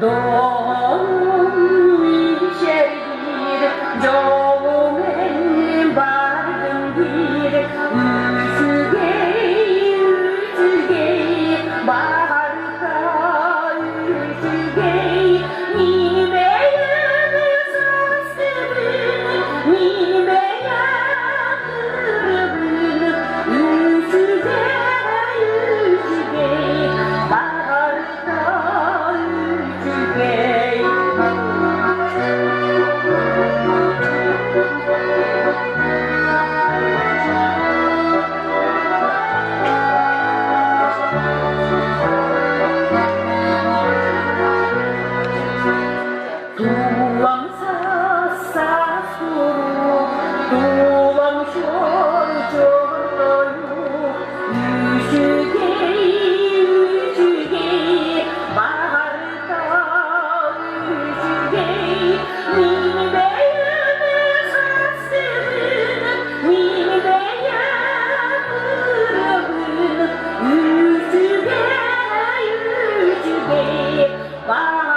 Doğum içerir, doğumen bargındır. Üzülgey, üzülgey, baharda üzülgey. Nimeye sastırın, nimeye kırılın. Üzülgey, üzülgey, baharda üzülgey. Tuğlamsa sasuru, tuğlamışor çordoyu. Üzülgey, üzülgey, baharda üzülgey. Nimeye sastırın, nimeye kırılın. Üzülgey, üzülgey, baharda